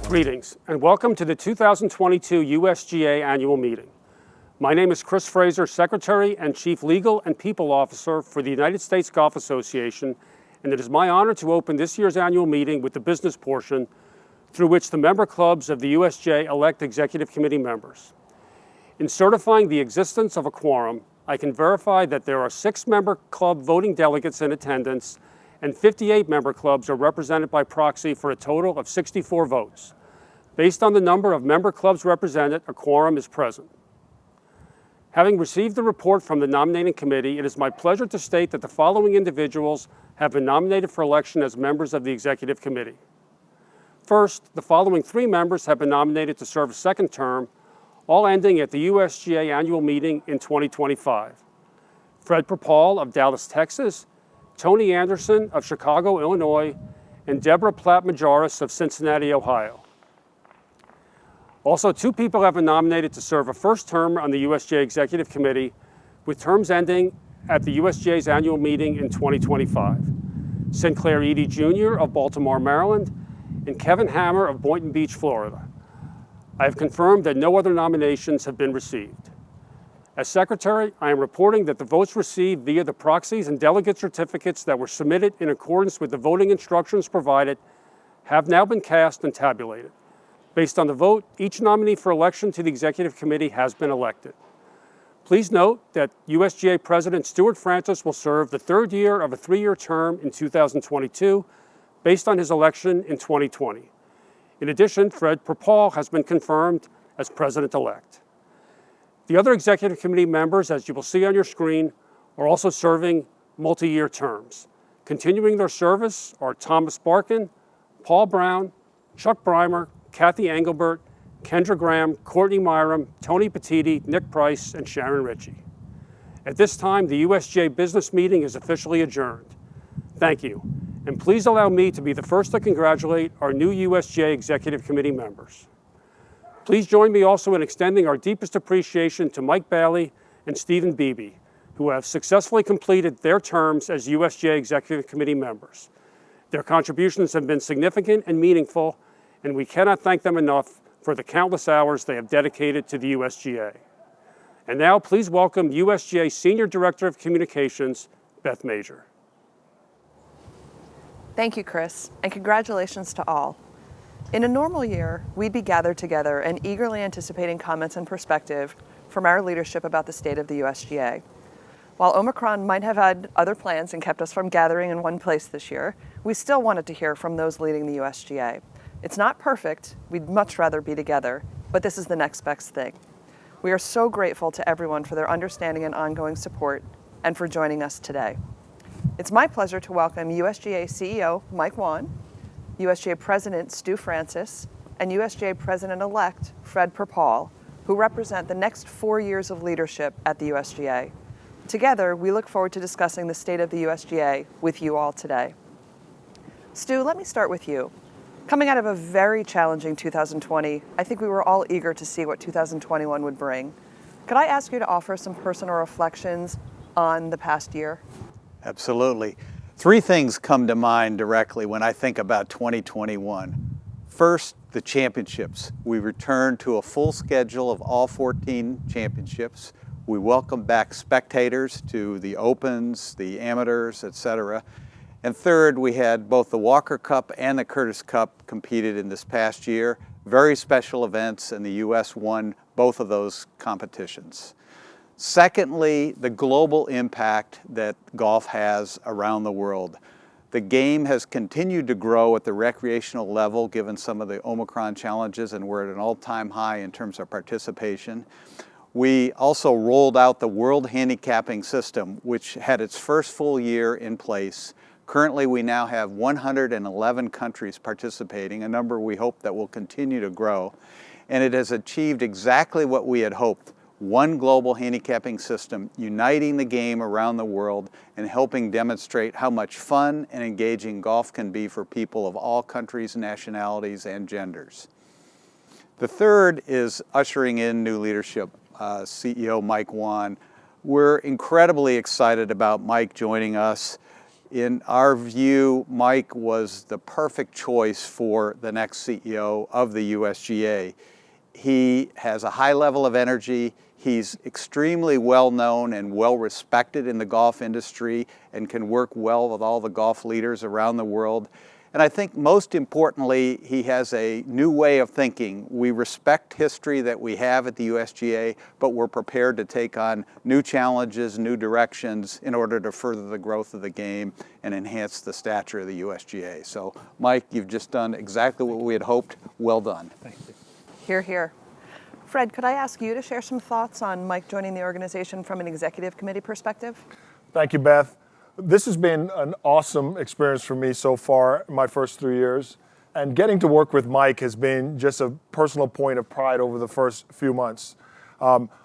Greetings and welcome to the 2022 USGA Annual Meeting. My name is Chris Fraser, Secretary and Chief Legal and People Officer for the United States Golf Association, and it is my honor to open this year's annual meeting with the business portion through which the member clubs of the USGA elect Executive Committee members. In certifying the existence of a quorum, I can verify that there are 6 member club voting delegates in attendance and 58 member clubs are represented by proxy for a total of 64 votes. Based on the number of member clubs represented, a quorum is present. Having received the report from the nominating committee, it is my pleasure to state that the following individuals have been nominated for election as members of the Executive Committee. First, the following 3 members have been nominated to serve a second term, all ending at the USGA annual meeting in 2025. Fred Perpall of Dallas, Texas, Tony Anderson of Chicago, Illinois, and Deborah Platt-Majoris of Cincinnati, Ohio. Also, 2 people have been nominated to serve a first term on the USGA Executive Committee, with terms ending at the USGA's annual meeting in 2025. Sinclair Eady Jr. of Baltimore, Maryland, and Kevin Hammer of Boynton Beach, Florida. I have confirmed that no other nominations have been received. As Secretary, I am reporting that the votes received via the proxies and delegate certificates that were submitted in accordance with the voting instructions provided have now been cast and tabulated. Based on the vote, each nominee for election to the Executive Committee has been elected. Please note that USGA President Stuart Francis will serve the 3rd year of a 3-year term in 2022, based on his election in 2020. In addition, Fred Perpall has been confirmed as President-elect. The other Executive Committee members, as you will see on your screen, are also serving multi-year terms. Continuing their service are Thomas Barkin, Paul Brown, Chuck Breimer, Kathy Engelbert, Kendra Graham, Courtney Myram, Tony Petiti, Nick Price, and Sharon Ritchie. At this time, the USGA business meeting is officially adjourned. Thank you, and please allow me to be the first to congratulate our new USGA Executive Committee members. Please join me also in extending our deepest appreciation to Mike Bailey and Stephen Beebe, who have successfully completed their terms as USGA Executive Committee members. Their contributions have been significant and meaningful, and we cannot thank them enough for the countless hours they have dedicated to the USGA. And now, please welcome USGA Senior Director of Communications, Beth Major. Thank you, Chris, and congratulations to all. In a normal year, we'd be gathered together and eagerly anticipating comments and perspective from our leadership about the state of the USGA. While Omicron might have had other plans and kept us from gathering in one place this year, we still wanted to hear from those leading the USGA. It's not perfect, we'd much rather be together, but this is the next best thing. We are so grateful to everyone for their understanding and ongoing support, and for joining us today. It's my pleasure to welcome USGA CEO Mike Whan, USGA President Stu Francis, and USGA President-elect Fred Perpall, who represent the next 4 years of leadership at the USGA. Together, we look forward to discussing the state of the USGA with you all today. Stu, let me start with you. Coming out of a very challenging 2020, I think we were all eager to see what 2021 would bring. Could I ask you to offer some personal reflections on the past year? Absolutely. 3 things come to mind directly when I think about 2021. First, the championships. We returned to a full schedule of all 14 championships. We welcomed back spectators to the Opens, the amateurs, etc. And third, we had both the Walker Cup and the Curtis Cup competed in this past year. Very special events, and the U.S. won both of those competitions. Secondly, the global impact that golf has around the world. The game has continued to grow at the recreational level given some of the Omicron challenges, and we're at an all-time high in terms of participation. We also rolled out the World Handicapping System, which had its first full year in place. Currently, we now have 111 countries participating, a number we hope that will continue to grow. And it has achieved exactly what we had hoped. One global handicapping system, uniting the game around the world and helping demonstrate how much fun and engaging golf can be for people of all countries, nationalities, and genders. The third is ushering in new leadership. CEO Mike Whan. We're incredibly excited about Mike joining us. In our view, Mike was the perfect choice for the next CEO of the USGA. He has a high level of energy. He's extremely well known and well respected in the golf industry and can work well with all the golf leaders around the world. And I think most importantly, he has a new way of thinking. We respect history that we have at the USGA, but we're prepared to take on new challenges, new directions in order to further the growth of the game and enhance the stature of the USGA. So, Mike, you've just done exactly what we had hoped. Well done. Thank you. Hear, hear. Fred, could I ask you to share some thoughts on Mike joining the organization from an executive committee perspective? Thank you, Beth. This has been an awesome experience for me so far in my first 3 years. And getting to work with Mike has been just a personal point of pride over the first few months.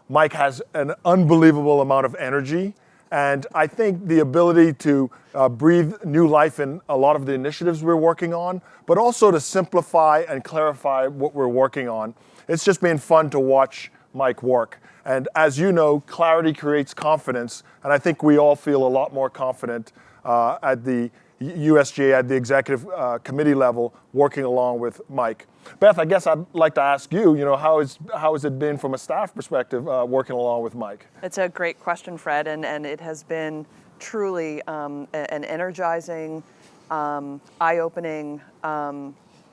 Mike has an unbelievable amount of energy. And I think the ability to breathe new life in a lot of the initiatives we're working on, but also to simplify and clarify what we're working on. It's just been fun to watch Mike work. And as you know, clarity creates confidence. And I think we all feel a lot more confident at the USGA, at the executive committee level, working along with Mike. Beth, I guess I'd like to ask you, how has it been from a staff perspective working along with Mike? It's a great question, Fred, and it has been truly an energizing, eye-opening,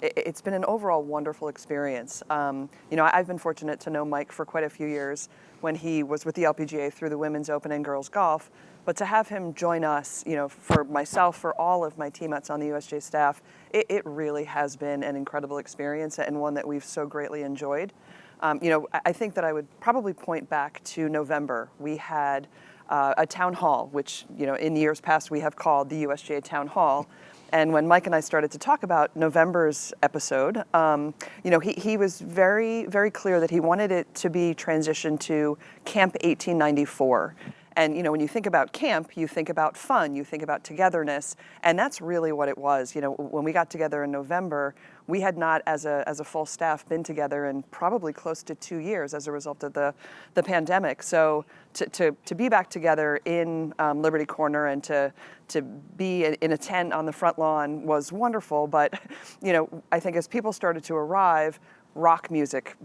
it's been an overall wonderful experience. I've been fortunate to know Mike for quite a few years when he was with the LPGA through the Women's Open and Girls Golf. But to have him join us, for myself, for all of my teammates on the USGA staff, it really has been an incredible experience and one that we've so greatly enjoyed. I think that I would probably point back to November. We had a town hall, which, in years past we have called the USGA Town Hall. And when Mike and I started to talk about November's episode, he was very, very clear that he wanted it to be transitioned to Camp 1894. And, when you think about camp, you think about fun, you think about togetherness, and that's really what it was. When we got together in November, we had not, as a full staff, been together in probably close to 2 years as a result of the pandemic. So to be back together in Liberty Corner and to be in a tent on the front lawn was wonderful. But, I think as people started to arrive, rock music,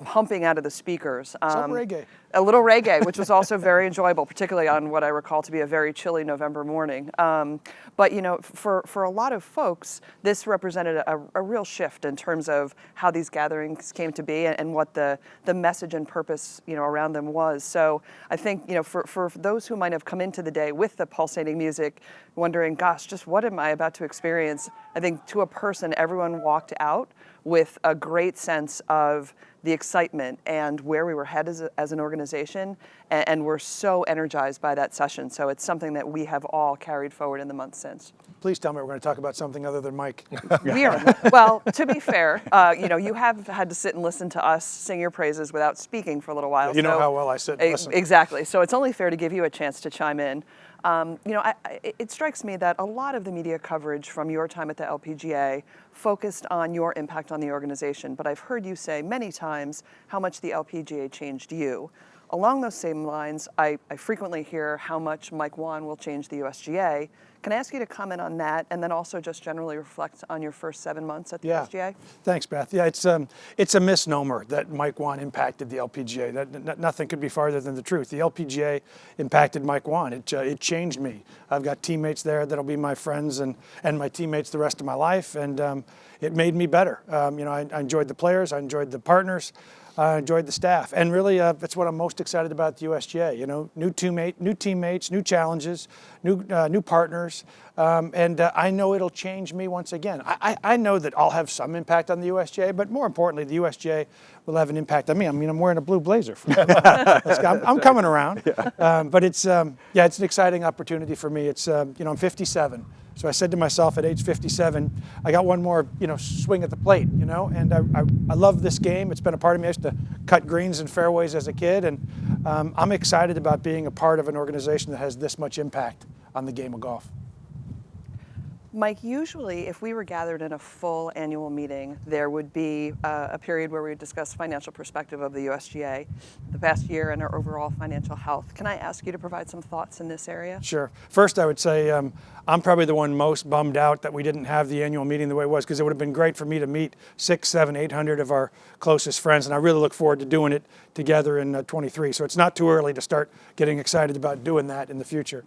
pumping out of the speakers. Some reggae. A little reggae, which was also very enjoyable, particularly on what I recall to be a very chilly November morning. But for a lot of folks, this represented a real shift in terms of how these gatherings came to be and what the message and purpose around them was. So I think for those who might have come into the day with the pulsating music, wondering, gosh, just what am I about to experience? I think to a person, everyone walked out with a great sense of the excitement and where we were headed as an organization, and we're so energized by that session. So it's something that we have all carried forward in the months since. Please tell me we're going to talk about something other than Mike. Well, to be fair, you have had to sit and listen to us sing your praises without speaking for a little while. You know how well I sit and listen. Exactly. So it's only fair to give you a chance to chime in. It strikes me that a lot of the media coverage from your time at the LPGA focused on your impact on the organization, but I've heard you say many times how much the LPGA changed you. Along those same lines, I frequently hear how much Mike Whan will change the USGA. Can I ask you to comment on that and then also just generally reflect on your first 7 months at the USGA? Thanks, Beth. Yeah, it's a misnomer that Mike Whan impacted the LPGA. Nothing could be farther than the truth. The LPGA impacted Mike Whan. It changed me. I've got teammates there that'll be my friends and my teammates the rest of my life, and it made me better. I enjoyed the players, I enjoyed the partners, I enjoyed the staff, and really that's what I'm most excited about at the USGA. New teammates, new challenges, new partners, and I know it'll change me once again. I know that I'll have some impact on the USGA, but more importantly, the USGA will have an impact on me. I'm wearing a blue blazer. I'm coming around, but it's an exciting opportunity for me. It's I'm 57. So I said to myself at age 57, I got one more, swing at the plate, and I love this game. It's been a part of me. I used to cut greens and fairways as a kid, and I'm excited about being a part of an organization that has this much impact on the game of golf. Mike, usually if we were gathered in a full annual meeting, there would be a period where we would discuss financial perspective of the USGA, the past year, and our overall financial health. Can I ask you to provide some thoughts in this area? Sure. First, I would say I'm probably the one most bummed out that we didn't have the annual meeting the way it was, because it would have been great for me to meet 600, 700, 800 of our closest friends, and I really look forward to doing it together in 23. So it's not too early to start getting excited about doing that in the future.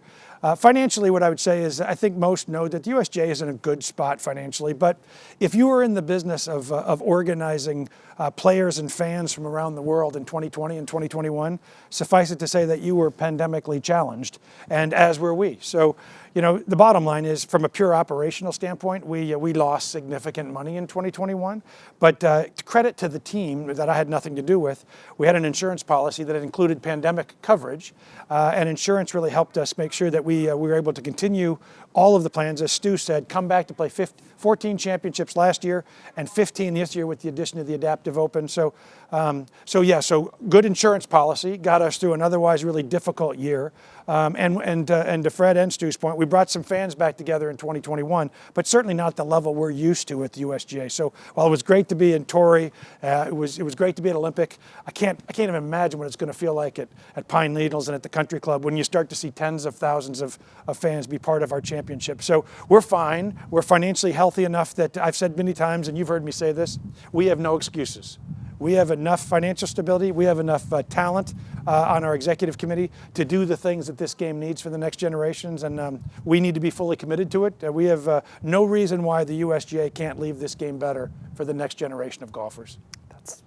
Financially, what I would say is I think most know that the USGA is in a good spot financially, but if you were in the business of organizing players and fans from around the world in 2020 and 2021, suffice it to say that you were pandemically challenged, and as were we. So, you know, the bottom line is, from a pure operational standpoint, we lost significant money in 2021, but credit to the team that I had nothing to do with. We had an insurance policy that included pandemic coverage, and insurance really helped us make sure that we were able to continue all of the plans. As Stu said, come back to play 14 championships last year and 15 this year with the addition of the Adaptive Open. So good insurance policy got us through an otherwise really difficult year. And to Fred and Stu's point, we brought some fans back together in 2021, but certainly not the level we're used to at the USGA. So while it was great to be in Torrey, it was great to be at Olympic. I can't even imagine what it's going to feel like at Pine Needles and at the Country Club when you start to see tens of thousands of fans be part of our championship. So we're fine. We're financially healthy enough that I've said many times, and you've heard me say this, we have no excuses. We have enough financial stability, we have enough talent on our executive committee to do the things that this game needs for the next generations, and we need to be fully committed to it. We have no reason why the USGA can't leave this game better for the next generation of golfers. That's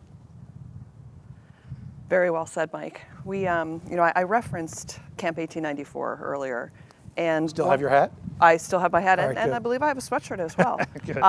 very well said, Mike. I referenced Camp 1894 earlier. And Still have your hat? I still have my hat, All right, and I believe I have a sweatshirt as well. Good.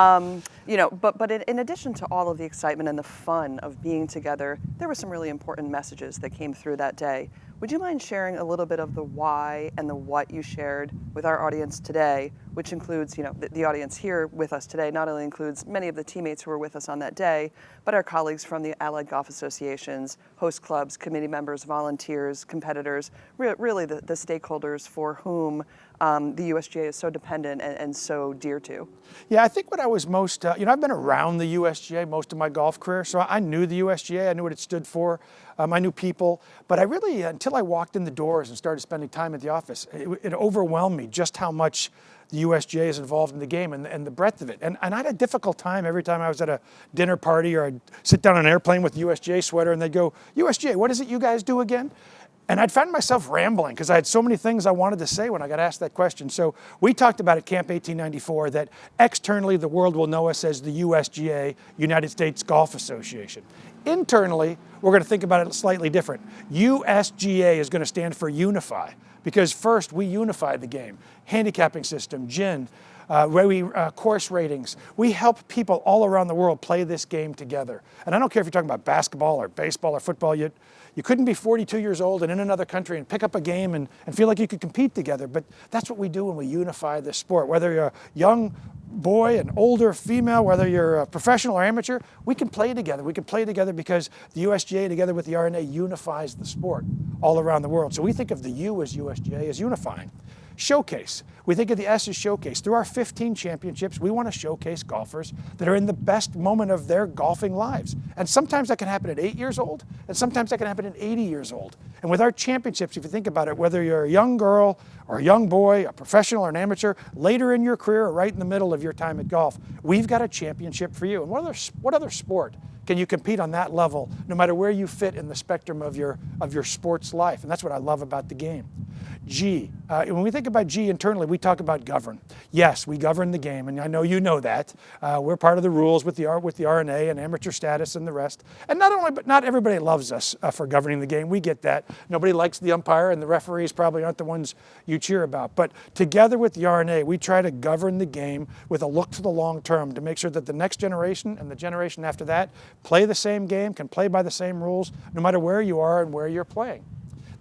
But in addition to all of the excitement and the fun of being together, there were some really important messages that came through that day. Would you mind sharing a little bit of the why and the what you shared with our audience today, which includes, the audience here with us today not only includes many of the teammates who were with us on that day, but our colleagues from the Allied Golf Associations, host clubs, committee members, volunteers, competitors, really the stakeholders for whom the USGA is so dependent and so dear to. Yeah, I think what I was most, I've been around the USGA most of my golf career, so I knew the USGA, I knew what it stood for, I knew people, but I really, until I walked in the doors and started spending time at the office, it overwhelmed me just how much the USGA is involved in the game and the breadth of it. And I had a difficult time every time I was at a dinner party or I'd sit down on an airplane with a USGA sweater and they'd go, USGA, what is it you guys do again? And I'd find myself rambling because I had so many things I wanted to say when I got asked that question. So we talked about at Camp 1894 that externally the world will know us as the USGA, United States Golf Association. Internally, we're going to think about it slightly different. USGA is going to stand for unify, because first we unified the game. Handicapping system, GIN, course ratings. We help people all around the world play this game together. And I don't care if you're talking about basketball or baseball or football, you couldn't be 42 years old and in another country and pick up a game and feel like you could compete together. But that's what we do when we unify the sport. Whether you're a young boy, an older female, whether you're a professional or amateur, we can play together. We can play together because the USGA together with the RNA unifies the sport all around the world. So we think of the U as USGA as unifying. Showcase. We think of the S as showcase. Through our 15 championships, we want to showcase golfers that are in the best moment of their golfing lives. And sometimes that can happen at 8 years old, and sometimes that can happen at 80 years old. And with our championships, if you think about it, whether you're a young girl or a young boy, a professional or an amateur, later in your career or right in the middle of your time at golf, we've got a championship for you. And what other sport can you compete on that level, no matter where you fit in the spectrum of your sports life? And that's what I love about the game. G. When we think about G internally, we talk about govern. Yes, we govern the game, and I know you know that. We're part of the rules with the RNA and amateur status and the rest. And not everybody loves us for governing the game. We get that. Nobody likes the umpire, and the referees probably aren't the ones you cheer about. But together with the RNA, we try to govern the game with a look to the long term to make sure that the next generation and the generation after that play the same game, can play by the same rules, no matter where you are and where you're playing.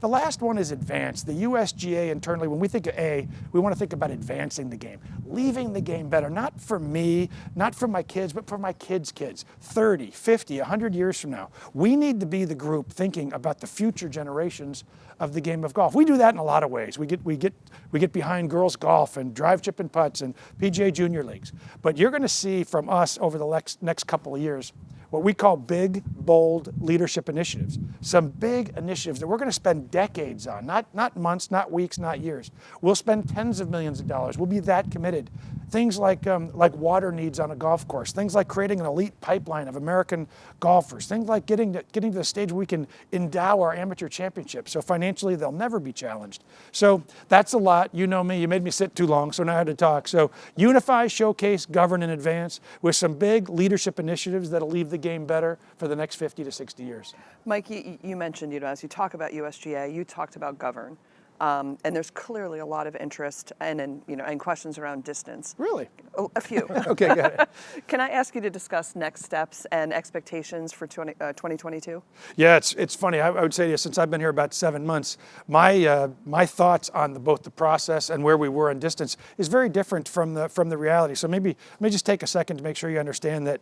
The last one is advance. The USGA internally, when we think of A, we want to think about advancing the game, leaving the game better, not for me, not for my kids, but for my kids' kids, 30, 50, 100 years from now. We need to be the group thinking about the future generations of the game of golf. We do that in a lot of ways. We get behind girls golf and drive, chip, and putts and PGA Junior Leagues. But you're going to see from us over the next couple of years what we call big, bold leadership initiatives. Some big initiatives that we're going to spend decades on, not months, not weeks, not years. We'll spend tens of millions of dollars. We'll be that committed. Things like water needs on a golf course, things like creating an elite pipeline of American golfers, things like getting to the stage where we can endow our amateur championships so financially they'll never be challenged. So that's a lot. You know me, you made me sit too long, so now I had to talk. So unify, showcase, govern, and advance with some big leadership initiatives that'll leave the game better for the next 50 to 60 years. Mike, you mentioned, as you talk about USGA, you talked about govern. And there's clearly a lot of interest and questions around distance. Really? A few. Okay, got it. Can I ask you to discuss next steps and expectations for 2022? Yeah, it's funny. I would say to you, since I've been here about 7 months, my thoughts on both the process and where we were in distance is very different from the reality. So maybe let me just take a second to make sure you understand that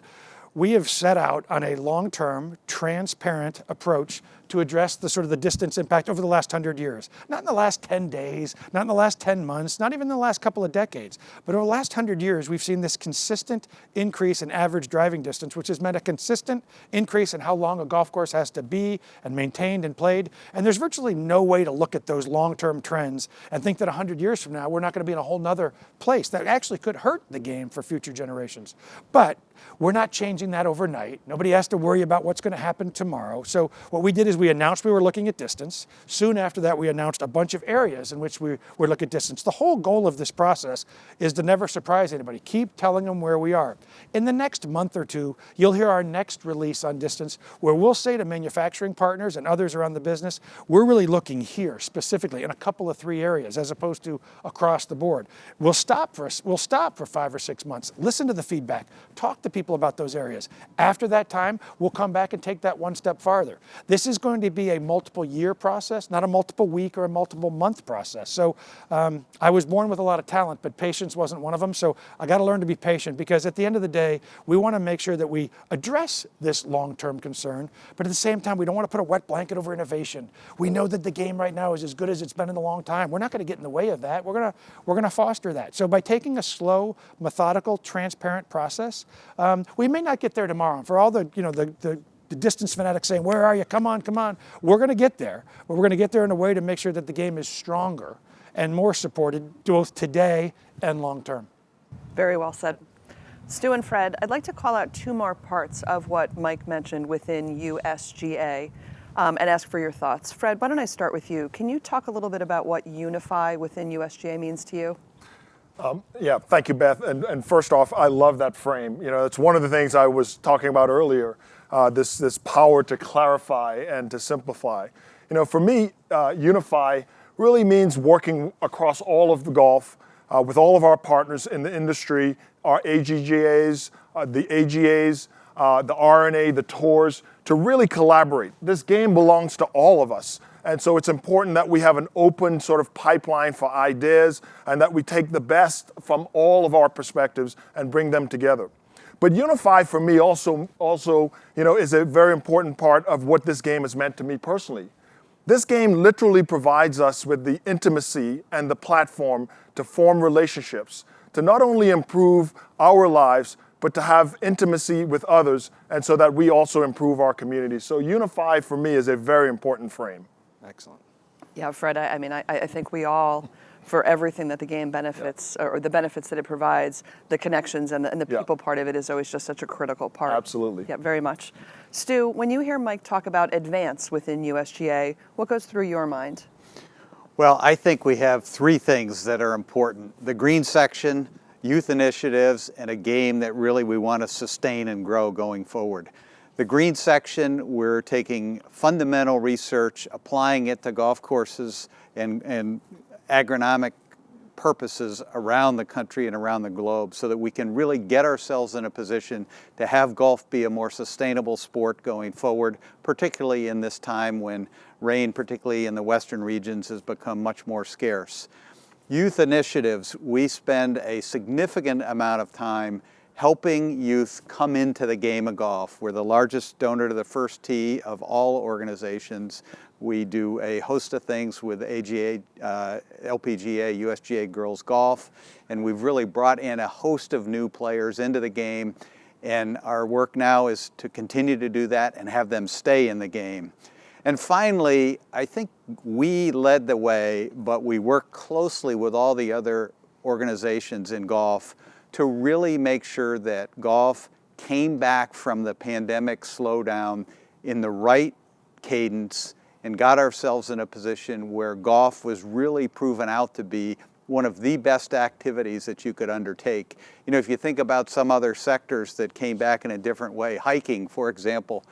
we have set out on a long-term, transparent approach to address the distance impact over the last 100 years. Not in the last 10 days, not in the last 10 months, not even in the last couple of decades. But over the last 100 years, we've seen this consistent increase in average driving distance, which has meant a consistent increase in how long a golf course has to be and maintained and played. And there's virtually no way to look at those long-term trends and think that 100 years from now, we're not going to be in a whole nother place. That actually could hurt the game for future generations. But we're not changing that overnight. Nobody has to worry about what's going to happen tomorrow. So what we did is we announced we were looking at distance. Soon after that, we announced a bunch of areas in which we were looking at distance. The whole goal of this process is to never surprise anybody. Keep telling them where we are. In the next month or two, you'll hear our next release on distance where we'll say to manufacturing partners and others around the business, we're really looking here specifically in a couple of 3 areas as opposed to across the board. We'll stop for 5 or 6 months. Listen to the feedback. Talk to people about those areas. After that time, we'll come back and take that one step farther. This is going to be a multiple year process, not a multiple week or a multiple month process. So I was born with a lot of talent, but patience wasn't one of them. So I got to learn to be patient because at the end of the day, we want to make sure that we address this long-term concern, but at the same time, we don't want to put a wet blanket over innovation. We know that the game right now is as good as it's been in a long time. We're not going to get in the way of that. We're going to foster that. So by taking a slow, methodical, transparent process, we may not get there tomorrow. And for all the distance fanatics saying, where are you? Come on, come on. We're going to get there, but we're going to get there in a way to make sure that the game is stronger and more supported both today and long term. Very well said. Stu and Fred, I'd like to call out 2 more parts of what Mike mentioned within USGA and ask for your thoughts. Fred, why don't I start with you? Can you talk a little bit about what unify within USGA means to you? Yeah, thank you, Beth. And first off, I love that frame. It's one of the things I was talking about earlier, this power to clarify and to simplify. For me, unify really means working across all of the golf with all of our partners in the industry, our AGGAs, the AGAs, the R&A, the tours, to really collaborate. This game belongs to all of us. And so it's important that we have an open sort of pipeline for ideas and that we take the best from all of our perspectives and bring them together. But unify for me also is a very important part of what this game has meant to me personally. This game literally provides us with the intimacy and the platform to form relationships, to not only improve our lives, but to have intimacy with others, and so that we also improve our community. So unify for me is a very important frame. Excellent. Yeah, Fred, I think we all, for everything that the game benefits, or the benefits that it provides, the connections and the people part of it is always just such a critical part. Absolutely. Yeah, very much. Stu, when you hear Mike talk about advance within USGA, what goes through your mind? Well, I think we have 3 things that are important. The green section, youth initiatives, and a game that really we want to sustain and grow going forward. The green section, we're taking fundamental research, applying it to golf courses and agronomic purposes around the country and around the globe so that we can really get ourselves in a position to have golf be a more sustainable sport going forward, particularly in this time when rain, particularly in the western regions, has become much more scarce. Youth initiatives, we spend a significant amount of time helping youth come into the game of golf. We're the largest donor to the First Tee of all organizations. We do a host of things with AGA, LPGA, USGA Girls Golf, and we've really brought in a host of new players into the game, and our work now is to continue to do that and have them stay in the game. And finally, I think we led the way, but we work closely with all the other organizations in golf to really make sure that golf came back from the pandemic slowdown in the right cadence and got ourselves in a position where golf was really proven out to be one of the best activities that you could undertake. You know, if you think about some other sectors that came back in a different way, hiking, for example,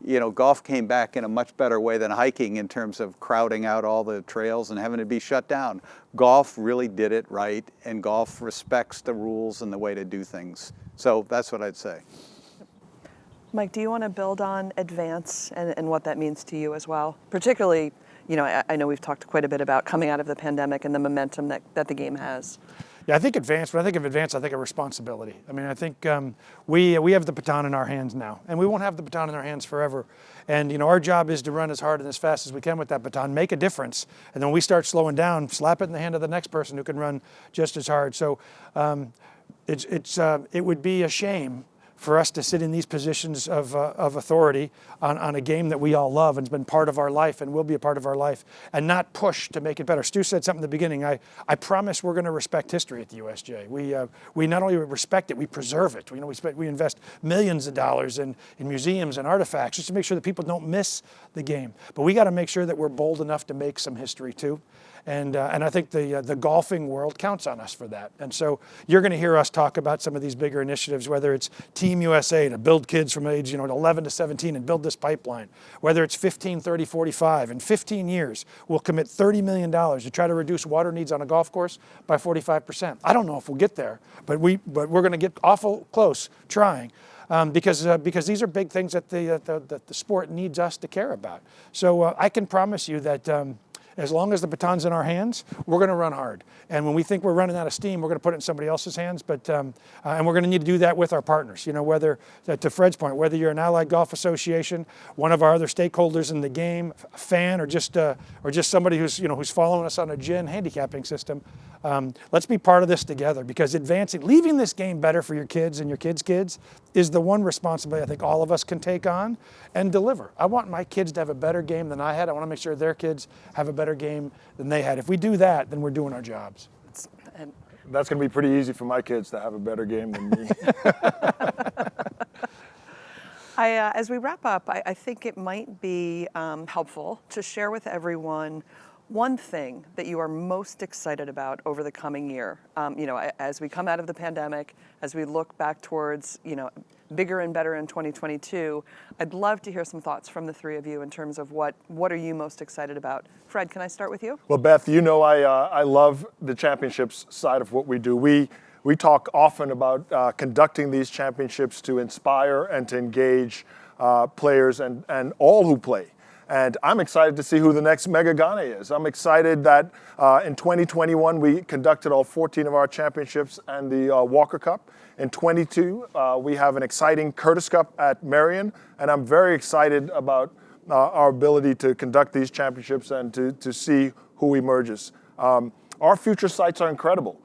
you know, golf came back in a much better way than hiking in terms of crowding out all the trails and having to be shut down. Golf really did it right, and golf respects the rules and the way to do things. So that's what I'd say. Mike, do you want to build on Advance and what that means to you as well? Particularly, you know, I know we've talked quite a bit about coming out of the pandemic and the momentum that the game has. Yeah, I think Advance, when I think of Advance, I think of responsibility. I mean, I think we have the baton in our hands now, and we won't have the baton in our hands forever. And, you know, our job is to run as hard and as fast as we can with that baton, make a difference. And then when we start slowing down, slap it in the hand of the next person who can run just as hard. So it would be a shame for us to sit in these positions of authority on a game that we all love and has been part of our life and will be a part of our life, and not push to make it better. Stu said something at the beginning. I promise we're going to respect history at the USGA. We not only respect it, we preserve it. You know, we invest millions of dollars in museums and artifacts just to make sure that people don't miss the game. But we got to make sure that we're bold enough to make some history too. And I think the golfing world counts on us for that. And so you're going to hear us talk about some of these bigger initiatives, whether it's Team USA to build kids from age 11 to 17 and build this pipeline, whether it's 15, 30, 45. In 15 years, we'll commit $30 million to try to reduce water needs on a golf course by 45%. I don't know if we'll get there, but we're going to get awful close trying. Because these are big things that the sport needs us to care about. So I can promise you that as long as the baton's in our hands, we're going to run hard. And when we think we're running out of steam, we're going to put it in somebody else's hands. But and we're going to need to do that with our partners. You know, whether to Fred's point, whether you're an Allied Golf Association, one of our other stakeholders in the game, a fan, or just somebody who's following us on a GIN handicapping system. Let's be part of this together, because leaving this game better for your kids and your kids' kids is the one responsibility I think all of us can take on and deliver. I want my kids to have a better game than I had. I want to make sure their kids have a better game than they had. If we do that, then we're doing our jobs. That's going to be pretty easy for my kids to have a better game than me. As we wrap up, I think it might be helpful to share with everyone one thing that you are most excited about over the coming year. As we come out of the pandemic, as we look back towards, bigger and better in 2022, I'd love to hear some thoughts from the three of you in terms of what are you most excited about. Fred, can I start with you? Well, Beth, I love the championships side of what we do. We talk often about conducting these championships to inspire and to engage players and all who play. And I'm excited to see who the next Mega Ganne is. I'm excited that in 2021 we conducted all 14 of our championships and the Walker Cup. In 22 we have an exciting Curtis Cup at Merion, and I'm very excited about our ability to conduct these championships and to see who emerges. Our future sites are incredible.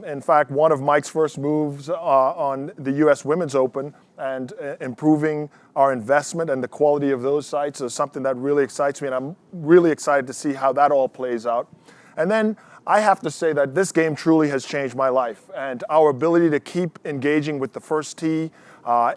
In fact, one of Mike's first moves on the U.S. Women's Open and improving our investment and the quality of those sites is something that really excites me, and I'm really excited to see how that all plays out. And then I have to say that this game truly has changed my life, and our ability to keep engaging with the First Tee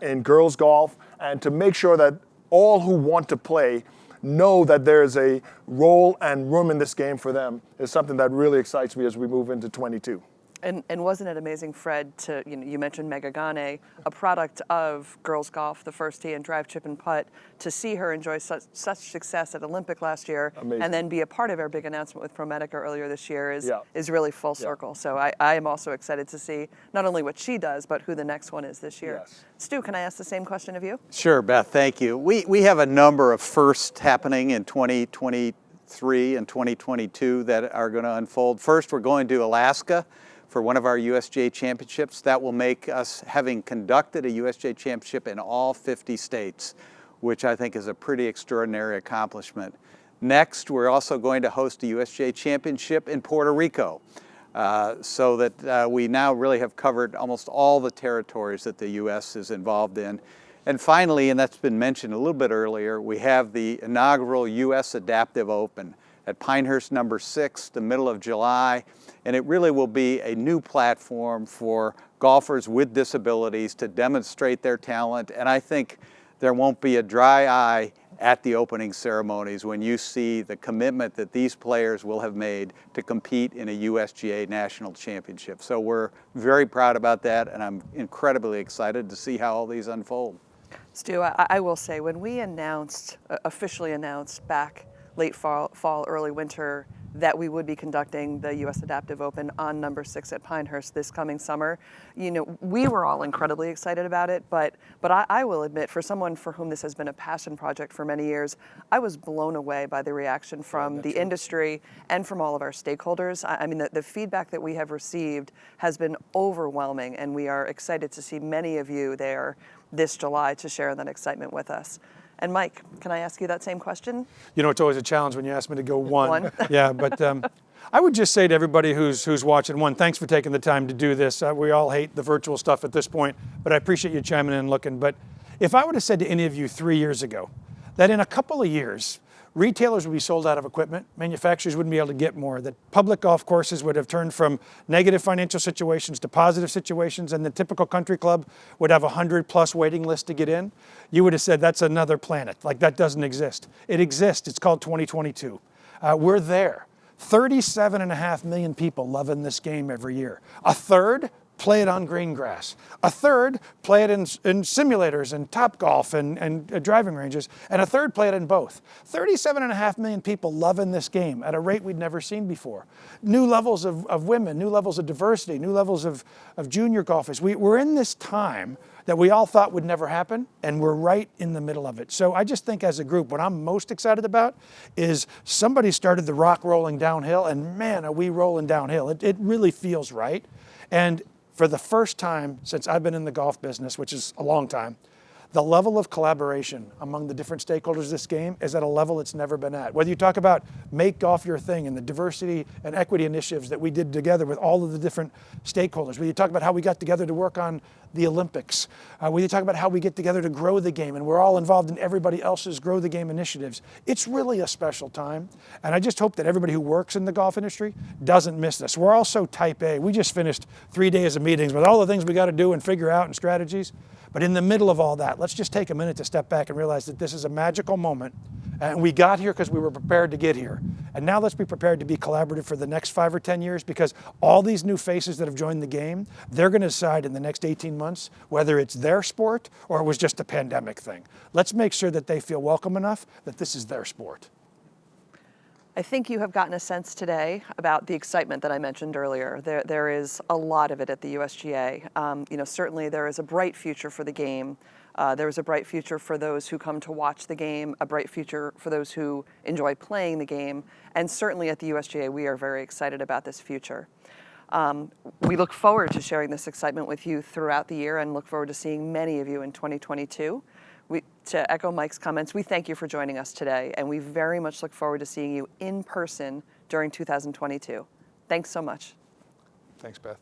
in girls golf, and to make sure that all who want to play know that there's a role and room in this game for them is something that really excites me as we move into 22. And wasn't it amazing, Fred, you mentioned Mega Gane, a product of girls golf, the first tee and drive, chip and putt, to see her enjoy such success at Olympic last year, Amazing. and then be a part of our big announcement with ProMedica earlier this year is really full circle. So I am also excited to see not only what she does, but who the next one is this year. Yes. Stu, can I ask the same question of you? Sure, Beth, thank you. We have a number of firsts happening in 2023 and 2022 that are going to unfold. First, we're going to Alaska for one of our USGA championships. That will make us having conducted a USGA championship in all 50 states, which I think is a pretty extraordinary accomplishment. Next, we're also going to host a USGA championship in Puerto Rico, so that we now really have covered almost all the territories that the U.S. is involved in. And finally, and that's been mentioned a little bit earlier, we have the inaugural U.S. Adaptive Open at Pinehurst number 6, the middle of July, and it really will be a new platform for golfers with disabilities to demonstrate their talent, and I think there won't be a dry eye at the opening ceremonies when you see the commitment that these players will have made to compete in a USGA National Championship. So we're very proud about that, and I'm incredibly excited to see how all these unfold. Stu, I will say, when we officially announced back late fall, early winter, that we would be conducting the U.S. Adaptive Open on number 6 at Pinehurst this coming summer, we were all incredibly excited about it, but I will admit, for someone for whom this has been a passion project for many years, I was blown away by the reaction from the industry and from all of our stakeholders. I mean, the feedback that we have received has been overwhelming, and we are excited to see many of you there this July to share that excitement with us. And Mike, can I ask you that same question? It's always a challenge when you ask me to go one. Yeah, but I would just say to everybody who's watching, one, thanks for taking the time to do this. We all hate the virtual stuff at this point, but I appreciate you chiming in and looking. But if I would have said to any of you 3 years ago that in a couple of years, retailers would be sold out of equipment, manufacturers wouldn't be able to get more, that public golf courses would have turned from negative financial situations to positive situations, and the typical country club would have a 100+ waiting list to get in, you would have said that's another planet. Like, that doesn't exist. It exists. It's called 2022. We're there. 37.5 million people loving this game every year. A third play it on green grass. A third play it in simulators and Topgolf and driving ranges, and a third play it in both. 37.5 million people loving this game at a rate we'd never seen before. New levels of women, new levels of diversity, new levels of junior golfers. We're in this time that we all thought would never happen, and we're right in the middle of it. So I just think as a group, what I'm most excited about is somebody started the rock rolling downhill, and man, are we rolling downhill. It really feels right. And for the first time since I've been in the golf business, which is a long time, the level of collaboration among the different stakeholders of this game is at a level it's never been at. Whether you talk about Make Golf Your Thing and the diversity and equity initiatives that we did together with all of the different stakeholders, whether you talk about how we got together to work on the Olympics, whether you talk about how we get together to grow the game, and we're all involved in everybody else's Grow the Game initiatives, it's really a special time. And I just hope that everybody who works in the golf industry doesn't miss this. We're all so type A. We just finished 3 days of meetings with all the things we got to do and figure out and strategies. But in the middle of all that, let's just take a minute to step back and realize that this is a magical moment. And we got here because we were prepared to get here. And now let's be prepared to be collaborative for the next 5 or 10 years, because all these new faces that have joined the game, they're going to decide in the next 18 months whether it's their sport or it was just a pandemic thing. Let's make sure that they feel welcome enough that this is their sport. I think you have gotten a sense today about the excitement that I mentioned earlier. There is a lot of it at the USGA. Certainly there is a bright future for the game. There is a bright future for those who come to watch the game, a bright future for those who enjoy playing the game, and certainly at the USGA we are very excited about this future. We look forward to sharing this excitement with you throughout the year and look forward to seeing many of you in 2022. To echo Mike's comments, we thank you for joining us today, and we very much look forward to seeing you in person during 2022. Thanks so much. Thanks, Beth.